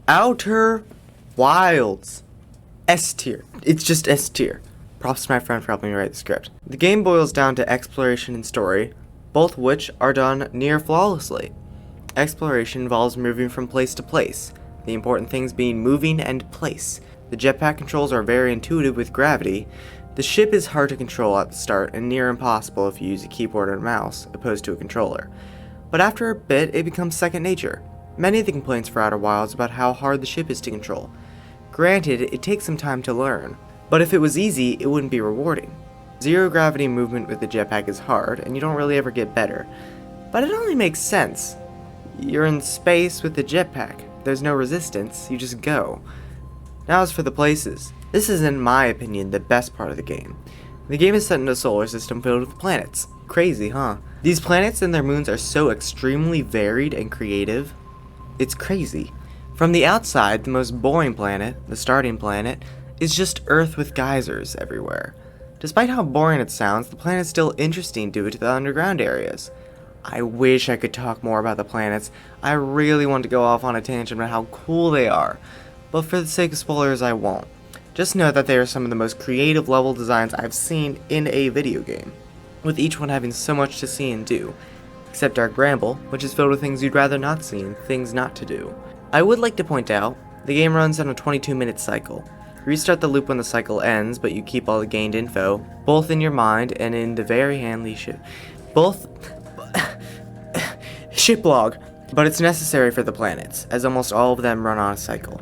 Outer Wilds. S tier. It's just S tier. Props to my friend for helping me write the script. The game boils down to exploration and story, both which are done near flawlessly. Exploration involves moving from place to place, the important things being moving and place. The jetpack controls are very intuitive with gravity. The ship is hard to control at the start and near impossible if you use a keyboard and mouse, opposed to a controller. But after a bit, it becomes second nature. Many of the complaints for Outer Wilds about how hard the ship is to control. Granted, it takes some time to learn, but if it was easy, it wouldn't be rewarding. Zero gravity movement with the jetpack is hard, and you don't really ever get better. But it only makes sense. You're in space with the jetpack. There's no resistance, you just go. Now as for the places. This is, in my opinion, the best part of the game. The game is set in a solar system filled with planets. Crazy, huh? These planets and their moons are so extremely varied and creative. It's crazy. From the outside, the most boring planet, the starting planet, is just Earth with geysers everywhere. Despite how boring it sounds, the planet's still interesting due to the underground areas. I wish I could talk more about the planets. I really want to go off on a tangent about how cool they are, but for the sake of spoilers, I won't. Just know that they are some of the most creative level designs I've seen in a video game, with each one having so much to see and do, except Dark Bramble, which is filled with things you'd rather not see and things not to do. I would like to point out, the game runs on a 22-minute cycle. You restart the loop when the cycle ends, but you keep all the gained info, both in your mind and in the very handy ship log, but it's necessary for the planets, as almost all of them run on a cycle.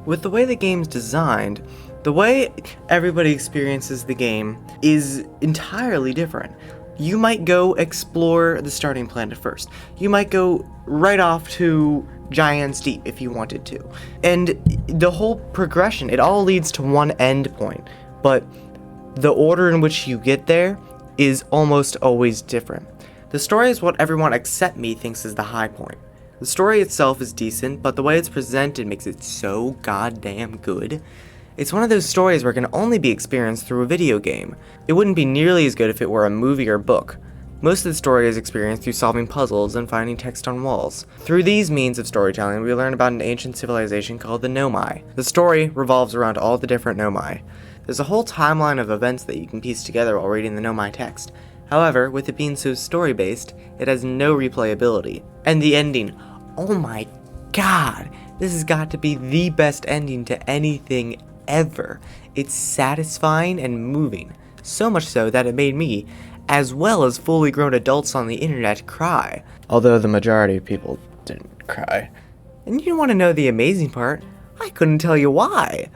With the way the game's designed, the way everybody experiences the game is entirely different. You might go explore the starting planet first. You might go right off to Giant's Deep if you wanted to. And the whole progression, it all leads to one end point. But the order in which you get there is almost always different. The story is what everyone except me thinks is the high point. The story itself is decent, but the way it's presented makes it so goddamn good. It's one of those stories where it can only be experienced through a video game. It wouldn't be nearly as good if it were a movie or book. Most of the story is experienced through solving puzzles and finding text on walls. Through these means of storytelling, we learn about an ancient civilization called the Nomai. The story revolves around all the different Nomai. There's a whole timeline of events that you can piece together while reading the Nomai text. However, with it being so story-based, it has no replayability. And the ending, oh my god, this has got to be the best ending to anything ever. It's satisfying and moving, so much so that it made me, as well as fully grown adults on the internet, cry. Although the majority of people didn't cry. And you want to know the amazing part? I couldn't tell you why.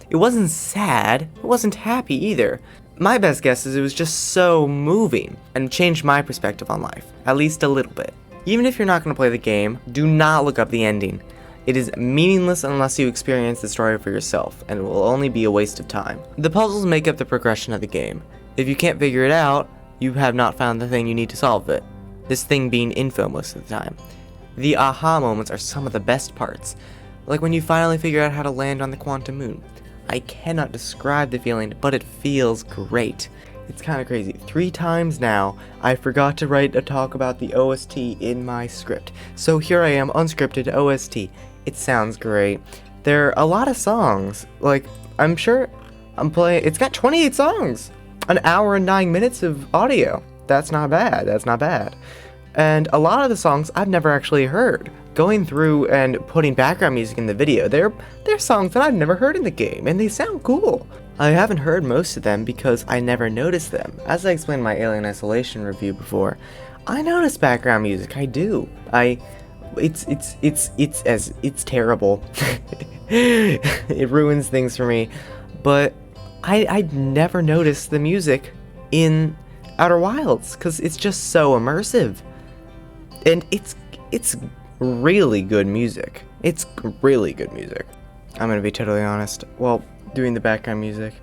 It wasn't sad, it wasn't happy either. My best guess is it was just so moving, and changed my perspective on life, at least a little bit. Even if you're not going to play the game, do not look up the ending. It is meaningless unless you experience the story for yourself, and it will only be a waste of time. The puzzles make up the progression of the game. If you can't figure it out, you have not found the thing you need to solve it. This thing being info most of the time. The aha moments are some of the best parts, like when you finally figure out how to land on the quantum moon. I cannot describe the feeling, but it feels great. It's kind of crazy. 3 times now, I forgot to write a talk about the OST in my script. So here I am, unscripted OST. It sounds great. There are a lot of songs. Like, I'm sure I'm playing, it's got 28 songs. An hour and 9 minutes of audio. That's not bad, that's not bad. And a lot of the songs I've never actually heard. Going through and putting background music in the video, they're songs that I've never heard in the game, and they sound cool. I haven't heard most of them because I never noticed them. As I explained in my Alien Isolation review before, I notice background music, I do. It's terrible. It ruins things for me, but I'd never noticed the music in Outer Wilds, because it's just so immersive. And it's really good music. It's really good music. I'm gonna be totally honest. While doing the background music,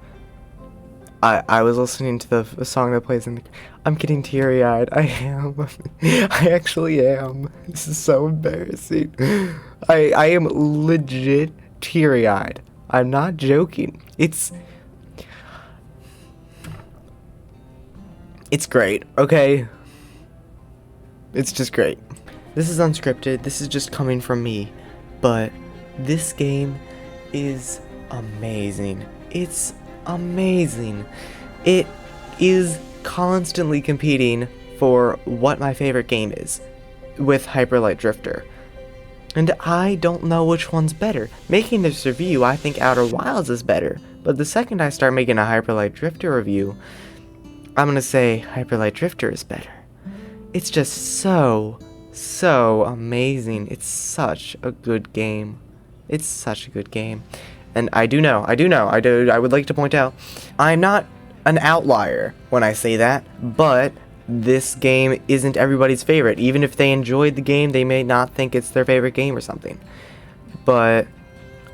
I was listening to the song that plays in the... I'm getting teary-eyed. I am. I actually am. This is so embarrassing. I am legit teary-eyed. I'm not joking. It's great, okay? It's just great. This is unscripted, this is just coming from me, but This game is amazing. It's amazing. It is constantly competing for what my favorite game is with Hyper Light Drifter. And I don't know which one's better. Making this review, I think Outer Wilds is better. But the second I start making a Hyper Light Drifter review, I'm gonna say Hyper Light Drifter is better. It's just so amazing. It's such a good game. It's such a good game. And I would like to point out, I'm not an outlier when I say that, but this game isn't everybody's favorite. Even if they enjoyed the game, they may not think it's their favorite game or something. But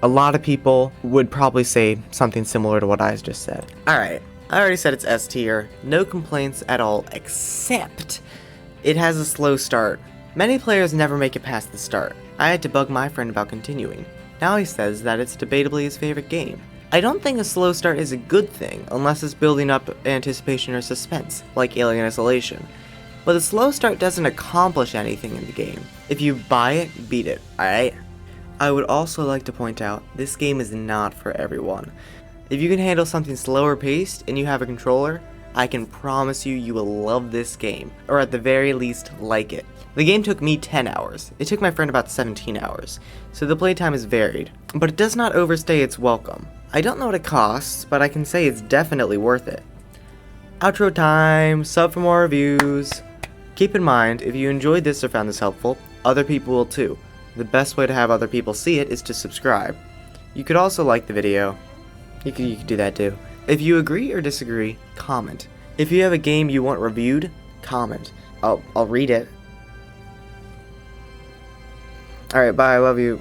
a lot of people would probably say something similar to what I just said. Alright, I already said it's S tier. No complaints at all, except it has a slow start. Many players never make it past the start. I had to bug my friend about continuing. Now he says that it's debatably his favorite game. I don't think a slow start is a good thing, unless it's building up anticipation or suspense, like Alien Isolation. But a slow start doesn't accomplish anything in the game. If you buy it, beat it, alright? I would also like to point out, this game is not for everyone. If you can handle something slower paced and you have a controller, I can promise you, you will love this game, or at the very least, like it. The game took me 10 hours. It took my friend about 17 hours, so the playtime is varied, but it does not overstay its welcome. I don't know what it costs, but I can say it's definitely worth it. Outro time, sub for more reviews. Keep in mind, if you enjoyed this or found this helpful, other people will too. The best way to have other people see it is to subscribe. You could also like the video. You could do that too. If you agree or disagree, comment. If you have a game you want reviewed, comment. I'll read it. Alright, bye, I love you.